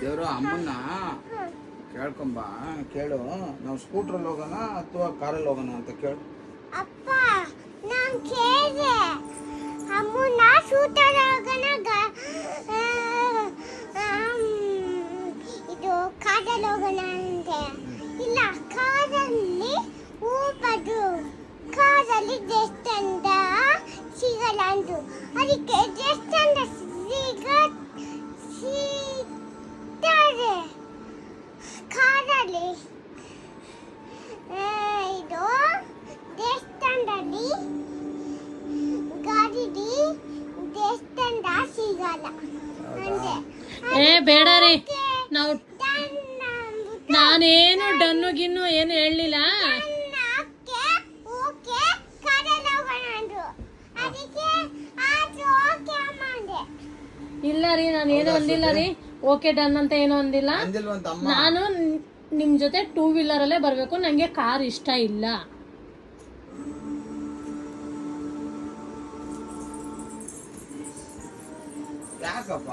ದೇವ್ರು ಅಮ್ಮನ್ನ ಕೇಳ್ಕೊಂಬ, ಕೇಳು. ನಾವು ಸ್ಕೂಟ್ರಲ್ಲಿ ಹೋಗೋಣ ಅಥವಾ ಕಾರಲ್ಲಿ ಹೋಗೋಣ ಅಂತ ಕೇಳು. ಅಪ್ಪ ನಾನು ಕೇಳಿದೆ ಅಮ್ಮನ ಸ್ಕೂಟರ್ ಹೋಗೋಣ ಇದು ಕಾರಲ್ಲಿ ಹೋಗೋಣ ಅಂತೆ. ಇಲ್ಲ, ಕಾರಲ್ಲಿ ಹೋಗ್ಬಾರ್ದು, ಕಾರಲ್ಲಿ ದೇವಸ್ಥಾನದ ಸಿಗಲ್ಲ ಅಂದು. ಅದಕ್ಕೆ ದೇವಸ್ಥಾನದ ಸಿಗ್ತಾರೆ ಕಾರಲ್ಲಿ. ಇದು ದೇವಸ್ಥಾನದಲ್ಲಿ ಗಾಡಿಲಿ ದೇವಸ್ಥಾನದ ಸಿಗಲ್ಲ ಅಂದೆ. ಬೇಡ ರೀ, ನಾವು ನಾನೇನು ಡನ್ನು ಗಿನ್ನು ಏನು ಹೇಳಲಿಲ್ಲ. ಇಲ್ಲ ರೀ, ನಾನು ಏನು ಅಂದಿಲ್ಲ ರೀ. ಓಕೆ ಡನ್ ಅಂತ ಏನು ಅಂದಿಲ್ಲ. ನಾನು ನಿಮ್ ಜೊತೆ 2 ವೀಲರ್ ಅಲ್ಲೇ ಬರ್ಬೇಕು, ನಂಗೆ ಕಾರ್ ಇಷ್ಟ ಇಲ್ಲ. ಯಾಕಪ್ಪ?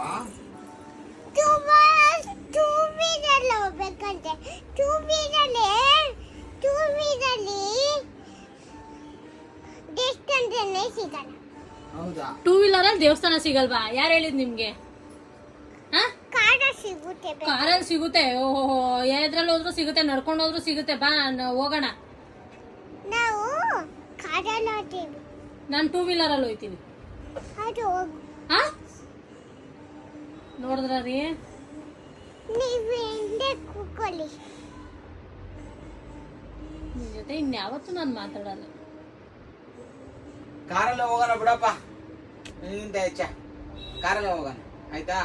ಹೋಗ್ಬೇಕಂತೆ. ಟೂ ವೀಲಲ್ಲಿ ದೇವಸ್ಥಾನದಲ್ಲೇ ಸಿಗಲ್ಲ. ಹೌದಾ? 2 ವೀಲರ್ ಅಲ್ಲಿ ದೇವಸ್ಥಾನ ಸಿಗಲ್ವಾ? ಯಾರು ಹೇಳಿದ್ ನಿಮ್ಗೆ? ಕಾರಲ್ಲಿ ಸಿಗುತ್ತೆ. ಓಹೋ, ಎದ್ರಲ್ಲಿ ಹೋದ್ರು ಸಿಗುತ್ತೆ, ನಡ್ಕೊಂಡು ಹೋದ್ರು ಸಿಗುತ್ತೆ. ಬಾ ಹೋಗೋಣ. ನಾವು ಕಾರಲ್ಲಿ ಹೋಗ್ತೀವಿ. ನಾನು 2 ವೀಲರ್ ಅಲ್ಲಿ ಹೋಗ್ತೀನಿ. ನೋಡಿದ್ರ ರೀ, ನೀವು ಹಿಂದೆ ಕೂತ್ಕೊಳ್ಳಿ. ನಿಮ್ ಜೊತೆ ಇನ್ಯಾವತ್ತೂ ನಾನು ಮಾತಾಡಲ್ಲ. ಕಾರಲ್ಲೇ ಹೋಗೋಣ ಬಿಡಪ್ಪ, ನಿನ್ನಿಂದ ಹೆಚ್ಚ ಕಾರಲ್ಲೇ ಹೋಗೋಣ, ಆಯ್ತಾ?